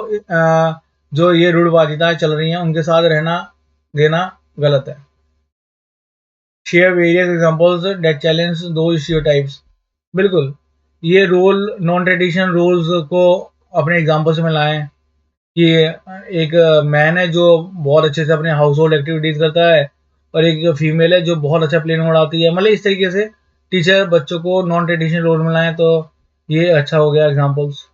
Speaker 1: जो ये रूढ़वादिताएं चल रही हैं उनके साथ रहना देना गलत है। Share various examples that challenge दो स्टीरियोटाइप्स। बिल्कुल, ये रोल नॉन ट्रेडिशनल रोल्स को अपने एग्जांपल से मिलाएं कि एक मैन है जो बहुत अच्छे से अपने हाउस होल्ड एक्टिविटीज करता है, और एक फीमेल है जो बहुत अच्छा प्लेन उड़ाती है। मतलब इस तरीके से टीचर बच्चों को नॉन ट्रेडिशनल रोल में लाएं, तो ये अच्छा हो गया examples.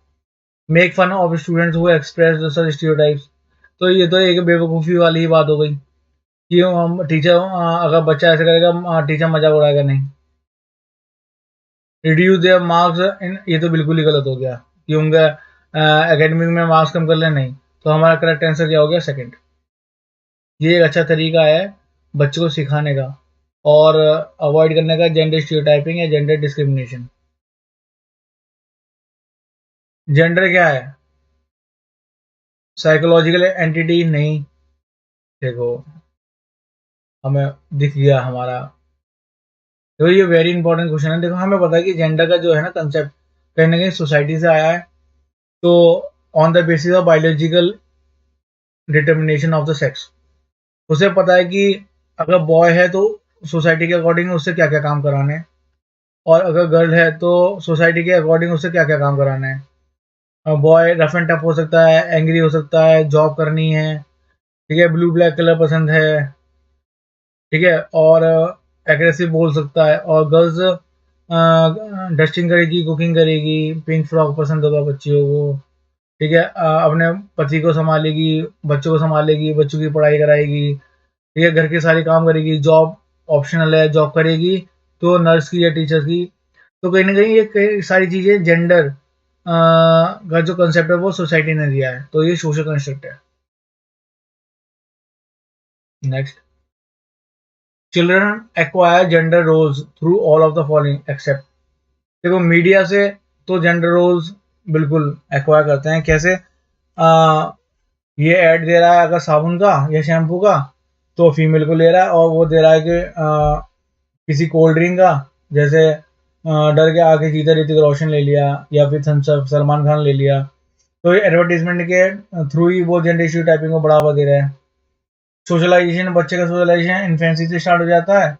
Speaker 1: Make fun of students who express such stereotypes. तो ये तो एक बेवकूफ़ी वाली ही बात हो गई कि हम टीचर, अगर बच्चा ऐसा करेगा टीचर मजाक उड़ाएगा नहीं। रिड्यूस देयर मार्क्स इन, ये तो बिल्कुल ही गलत हो गया कि उनका एकेडमिक में मार्क्स कम कर ले, नहीं। तो हमारा करेक्ट आंसर क्या हो गया? सेकंड। ये एक अच्छा तरीका है बच्चों को सिखाने का और अवॉइड करने का जेंडर स्टीरियोटाइपिंग या जेंडर डिस्क्रिमिनेशन। जेंडर क्या है? साइकोलॉजिकल एंटिटी नहीं। देखो, हमें दिख गया हमारा। देखो ये वेरी इंपॉर्टेंट क्वेश्चन है। देखो हमें पता है कि जेंडर का जो है ना कंसेप्ट कहीं ना कहीं सोसाइटी से आया है। तो on the basis of biological determination of the sex, उसे पता है कि अगर बॉय है तो सोसाइटी के अकॉर्डिंग उससे क्या क्या काम कराने हैं, और अगर गर्ल है तो सोसाइटी के अकॉर्डिंग उससे क्या क्या काम कराना है। बॉय रफ एंड टफ हो सकता है, एंग्री हो सकता है, जॉब करनी है, ठीक है, ब्लू ब्लैक कलर पसंद है, ठीक है, और एग्रेसिव बोल सकता है। और गर्ल्स डस्टिंग करेगी, कुकिंग करेगी, पिंक फ्रॉक पसंद होगा बच्चियों को, ठीक है, अपने पति को संभालेगी, बच्चों को संभालेगी, बच्चों की पढ़ाई कराएगी, ठीक है, घर के सारे काम करेगी, जॉब ऑप्शनल है, जॉब करेगी तो नर्स की या टीचर की। तो कहीं ना कहीं ये कई सारी चीज़ें जेंडर का जो कंसेप्ट है वो सोसाइटी ने दिया है, तो ये सोशल कंस्ट्रक्ट है। Next, children acquire gender roles through all of the following except. देखो मीडिया से तो जेंडर रोल्स बिल्कुल एक्वायर करते हैं। कैसे? आ, ये ऐड दे रहा है अगर साबुन का या शैम्पू का, तो फीमेल को ले रहा है। और वो दे रहा है कि किसी कोल्ड ड्रिंक का, जैसे डर के आके जीता ऋतिक रोशन ले लिया, या फिर थम्स अप सलमान खान ले लिया। तो ये एडवर्टीजमेंट के थ्रू ही वो जेंडर स्टीरियोटाइपिंग को बढ़ावा दे रहे हैं। सोशलाइजेशन, बच्चे का सोशलाइजेशन इन्फेंसी से स्टार्ट हो जाता है।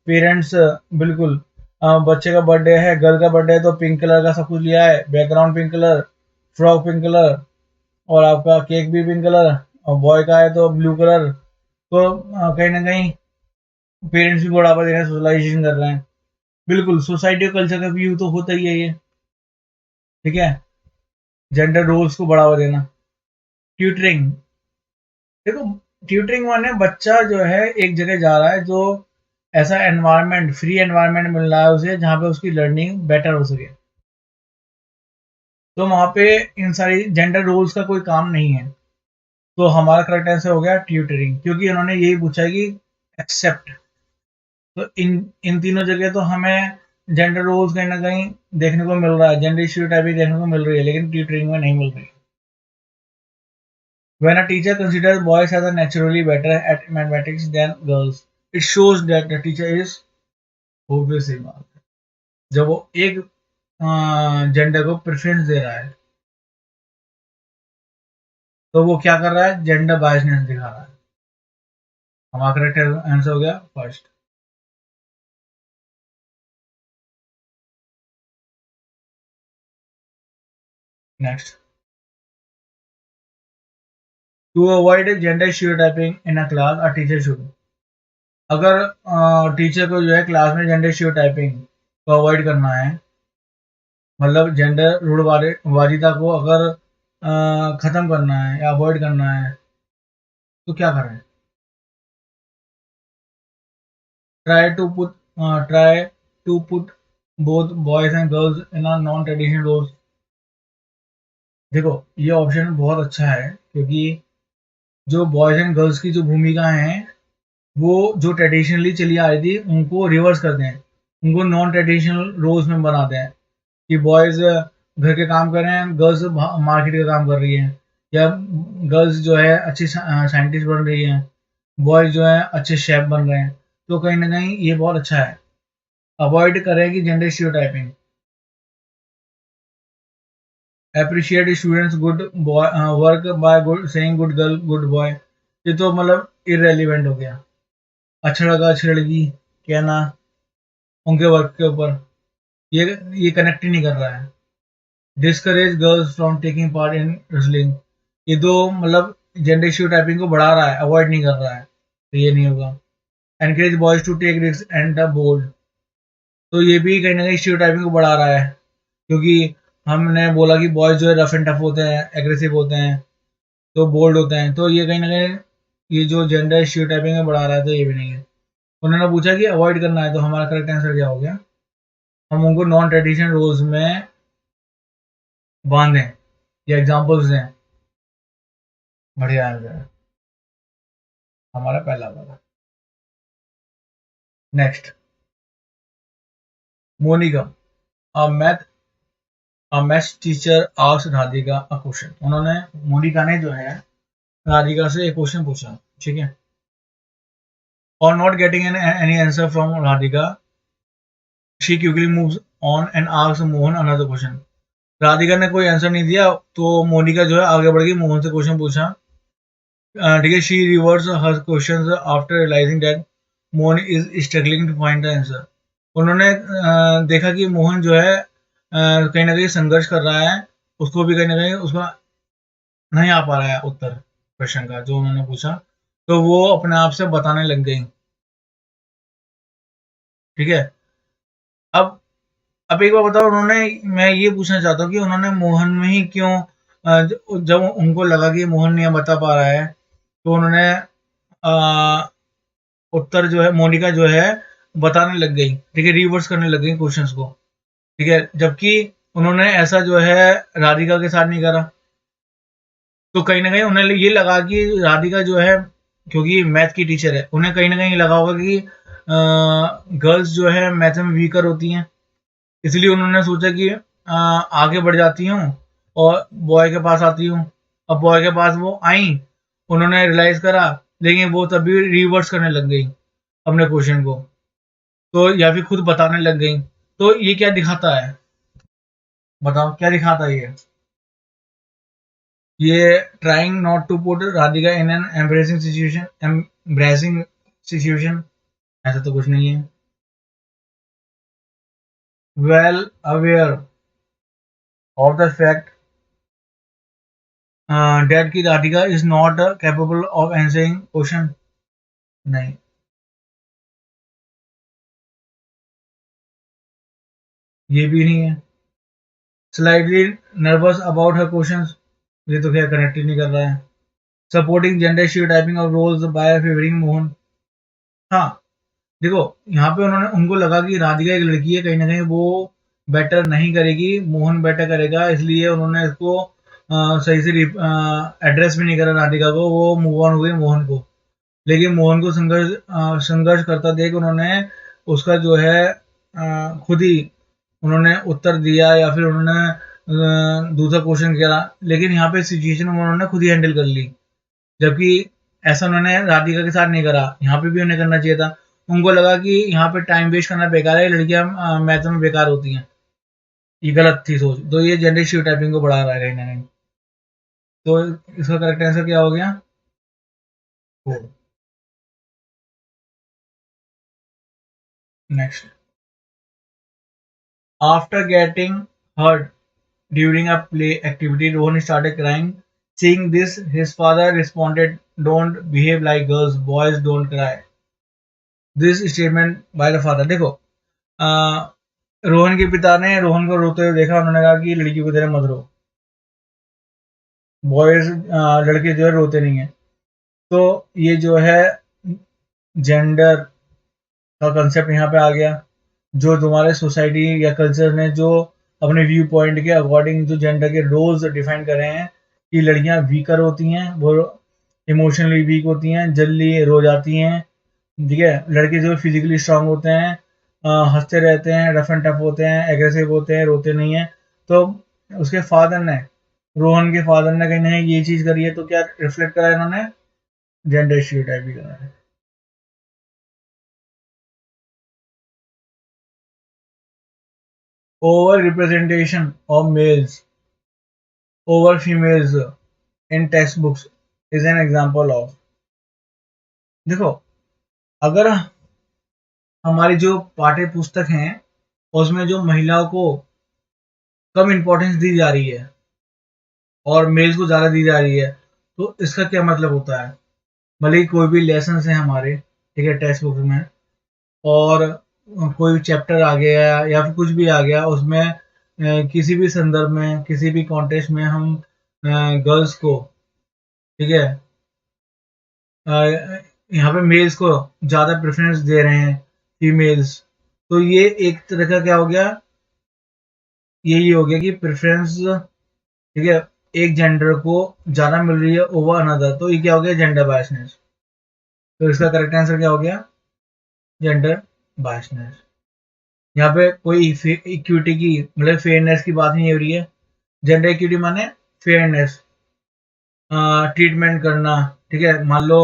Speaker 1: पेरेंट्स, बिल्कुल, बच्चे का बर्थडे है, गर्ल का बर्थडे है, तो पिंक कलर का सब कुछ लिया है, background pink colour, frock pink colour, और आपका केक भी पिंक कलर, और बॉय का है तो ब्लू कलर। तो कहीं ना कहीं पेरेंट्स भी बढ़ावा दे रहे हैं, सोशलाइजेशन कर रहे हैं। बिल्कुल, सोसाइटी और कल्चर का व्यू तो होता ही है ये। ठीक है, जेंडर रोल्स को बढ़ावा देना। ट्यूटरिंग, देखो ट्यूटरिंग माने बच्चा जो है एक जगह जा रहा है जो ऐसा एनवायरनमेंट, फ्री एनवायरनमेंट मिल रहा है उसे जहाँ पे उसकी लर्निंग बेटर हो सके। तो वहाँ पे इन सारी जेंडर रोल्स का कोई काम नहीं है। तो हमारा करेक्ट आंसर हो गया ट्यूटरिंग, क्योंकि उन्होंने यही पूछा है कि एक्सेप्ट। तो इन इन तीनों जगह तो हमें जेंडर रोल्स कहीं ना कहीं देखने को मिल रहा है, जेंडर स्टीरियोटाइपिंग देखने को मिल रही है, लेकिन ट्यूटरिंग में नहीं मिल रही। When a teacher considers boys as a naturally better at mathematics than girls, it shows that the teacher is obviously बात है। जब वो एक जेंडर को प्रेफरेंस दे रहा है तो वो क्या कर रहा है, जेंडर बायसनेस दिखा रहा है। हमारा करेक्ट आंसर हो गया first. Next, to avoid gender stereotyping in a class a teacher should. अगर टीचर को जो है क्लास में जेंडर स्टीरियोटाइपिंग को अवॉइड करना है, मतलब जेंडर रूढ़वादिता को अगर खत्म करना है या अवॉइड करना है, तो क्या करें? try to put try to put both boys and girls in a non traditional roles। देखो, ये ऑप्शन बहुत अच्छा है, क्योंकि जो बॉयज एंड गर्ल्स की जो भूमिका है वो जो ट्रेडिशनली चली आ रही थी उनको रिवर्स करते हैं, उनको नॉन ट्रेडिशनल रोल्स में बनाते हैं कि बॉयज घर के काम कर रहे हैं, गर्ल्स मार्केट का काम कर रही हैं, या गर्ल्स जो है अच्छी साइंटिस्ट बन रही हैं, बॉयज जो है अच्छे शेफ बन रहे हैं। तो कहीं ना कहीं ये बहुत अच्छा है, अवॉइड करेगी gender stereotyping. Appreciate students good boy work by good saying good girl good boy, ये तो मतलब इरेलीवेंट हो गया। अच्छा लड़का अच्छी लड़की कहना उनके वर्क के ऊपर, ये कनेक्ट ही नहीं कर रहा है। Discourage girls from taking part in wrestling, ये तो मतलब जेंडर स्टीरियोटाइपिंग को बढ़ा रहा है, अवॉइड नहीं कर रहा है, तो ये नहीं होगा। Encourage boys to take risk and the bold, तो ये भी कहीं ना कहीं स्टीरियोटाइपिंग को बढ़ा रहा है, क्योंकि हमने बोला कि बॉयज जो है रफ एंड टफ होते हैं, एग्रेसिव होते हैं, तो बोल्ड होते हैं, तो ये कहीं ना कहीं ये जो जेंडर स्टीरियोटाइपिंग में बढ़ा रहा है, तो ये भी नहीं है। उन्होंने पूछा कि अवॉइड करना है, तो हमारा करेक्ट आंसर क्या हो गया, हम उनको नॉन ट्रेडिशनल रोल्स में बांधें या एग्जाम्पल्स दें। बढ़िया आंसर है हमारा पहला वाला। Next, Monika, a math a maths teacher asked Radhika a question. उन्होंने, मोनिका ने जो है राधिका से एक क्वेश्चन पूछा, ठीक है। और not getting any answer from Radhika, she quickly moves on and asked Mohan another question. Radhika ने कोई आंसर नहीं दिया, तो मोनिका जो है आगे बढ़ गई, मोहन से क्वेश्चन पूछा, ठीक है। She reverse her question after realizing that Mohan is struggling to find the answer. उन्होंने देखा कि मोहन जो है कहीं ना कहीं संघर्ष कर रहा है, उसको भी कहीं ना कहीं उसका नहीं आ पा रहा है उत्तर क्वेश्चन का जो उन्होंने पूछा, तो वो अपने आप से बताने लग गई, ठीक है। अब अब एक बार बताओ, उन्होंने, मैं ये पूछना चाहता हूँ कि उन्होंने मोहन में ही क्यों, जब उनको लगा कि मोहन नहीं बता पा रहा है, तो उन्होंने उत्तर जो है मोनिका जो है बताने लग गई, ठीक है, रिवर्स करने लग गई क्वेश्चंस को, ठीक है, जबकि उन्होंने ऐसा जो है राधिका के साथ नहीं करा। तो कहीं ना कहीं उन्हें ये लगा कि राधिका जो है, क्योंकि मैथ की टीचर है, उन्हें कहीं ना कहीं लगा होगा कि गर्ल्स जो है मैथ में वीकर होती हैं, इसलिए उन्होंने सोचा कि आगे बढ़ जाती हूँ और बॉय के पास आती हूँ। अब बॉय के पास वो आई, उन्होंने रियलाइज करा, लेकिन वो तभी रिवर्स करने लग गई अपने क्वेश्चन को, तो या फिर खुद बताने लग गई। तो ये क्या दिखाता है, बताओ क्या दिखाता है ये trying not to put Radhika in an embarrassing situation, ऐसा तो कुछ नहीं है। Well aware of the fact that की Radhika is not capable of answering question, नहीं, ये भी नहीं है। Slightly nervous about her question, ये तो क्या कनेक्ट ही नहीं कर रहा है। Supporting gender stereotyping of roles by favouring Mohan, हाँ, देखो यहाँ पे उन्होंने उनको लगा कि राधिका एक लड़की है, कहीं ना कहीं वो बेटर नहीं करेगी, मोहन बेटर करेगा, इसलिए उन्होंने इसको सही से एड्रेस भी नहीं करा राधिका को, वो मूव ऑन हो गई मोहन को। लेकिन मोहन को संघर्ष करता देख उन्होंने उसका जो है खुद ही उन्होंने उत्तर दिया, या फिर उन्होंने दूसरा क्वेश्चन किया, लेकिन यहाँ पे सिचुएशन उन्होंने खुद ही हैंडल कर ली। जबकि ऐसा उन्होंने राधिका के साथ नहीं करा, यहाँ पे भी उन्हें करना चाहिए था। उनको लगा कि यहाँ पे टाइम वेस्ट करना बेकार है, लड़कियां मैथ में बेकार होती हैं, ये गलत थी सोच, तो ये जेंडर स्टीरियोटाइपिंग को बढ़ा रहा है कहीं ना कहीं। तो इसका करेक्ट आंसर क्या हो गया? Next, after getting hurt during a play activity, Rohan started crying. Seeing this, his father responded, "Don't behave like girls, boys don't cry." This statement by the father. देखो, रोहन के पिता ने रोहन को रोते हुए देखा, उन्होंने कहा कि लड़की को तरह मत रो, बॉयज लड़के जो है रोते नहीं है। तो ये जो है जेंडर का कंसेप्ट यहाँ पे आ गया, जो तुम्हारे सोसाइटी या कल्चर ने जो अपने व्यू पॉइंट के अकॉर्डिंग जो जेंडर के रोल्स डिफाइन करे हैं कि लड़कियां वीकर होती हैं, वो इमोशनली वीक होती हैं, जल्दी रो जाती हैं, ठीक है। लड़के जो फिजिकली स्ट्रांग होते हैं, हंसते रहते हैं, रफ एंड टफ होते हैं, एग्रेसिव होते हैं, रोते नहीं हैं। तो उसके फादर ने, रोहन के फादर ने कहीं ना कहीं ये चीज करी है, तो क्या रिफ्लेक्ट करा है इन्होंने? जेंडर स्टीरियोटाइप भी करा है। Over representation of males over females in textbooks is an example of। देखो, अगर हमारी जो पाठ्य पुस्तक हैं उसमें जो महिलाओं को कम इम्पोर्टेंस दी जा रही है और मेल्स को ज़्यादा दी जा रही है, तो इसका क्या मतलब होता है? भले ही कोई भी लेसन है हमारे, ठीक है, टेक्स्ट बुक में, और कोई भी चैप्टर आ गया या फिर कुछ भी आ गया उसमें, किसी भी संदर्भ में, किसी भी कॉन्टेक्स्ट में हम गर्ल्स को, ठीक है, यहाँ पे मेल्स को ज़्यादा प्रेफरेंस दे रहे हैं फीमेल्स, तो ये एक तरह का क्या हो गया? यही हो गया कि प्रेफरेंस, ठीक है, एक जेंडर को ज़्यादा मिल रही है ओवर अनदर, तो ये क्या हो गया? Gender biasness. तो इसका करेक्ट आंसर क्या हो गया? Gender biasness. यहाँ पे कोई इक्विटी की, मतलब फेयरनेस की बात नहीं हो रही है। जेंडर इक्विटी माने फेयरनेस, ट्रीटमेंट करना, ठीक है। मान लो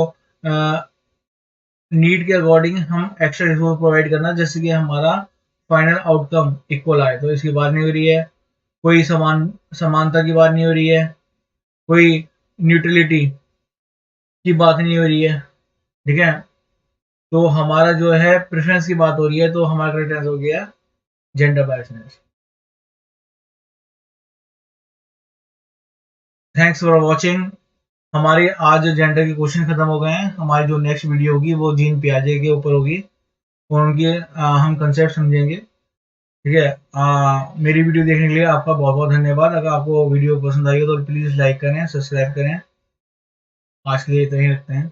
Speaker 1: नीड के अकॉर्डिंग हम एक्स्ट्रा रिसोर्स प्रोवाइड करना, जैसे कि हमारा फाइनल आउटकम इक्वल आए, तो इसकी बात नहीं हो रही है। कोई समानता की बात नहीं हो रही है, कोई न्यूट्रलिटी की बात नहीं हो रही है, ठीक है। तो हमारा जो है प्रेफरेंस की बात हो रही है, तो हमारा करेक्ट आंसर हो गया gender biasness. Thanks for watching. हमारे आज जेंडर के क्वेश्चन खत्म हो गए हैं। हमारी जो नेक्स्ट वीडियो होगी वो जीन पियाजे के ऊपर होगी, और उनके हम कंसेप्ट समझेंगे, ठीक है। मेरी वीडियो देखने के लिए आपका बहुत बहुत धन्यवाद। अगर आपको वीडियो पसंद आई हो तो प्लीज़ लाइक करें, सब्सक्राइब करें। आज के लिए इतना ही रखते हैं।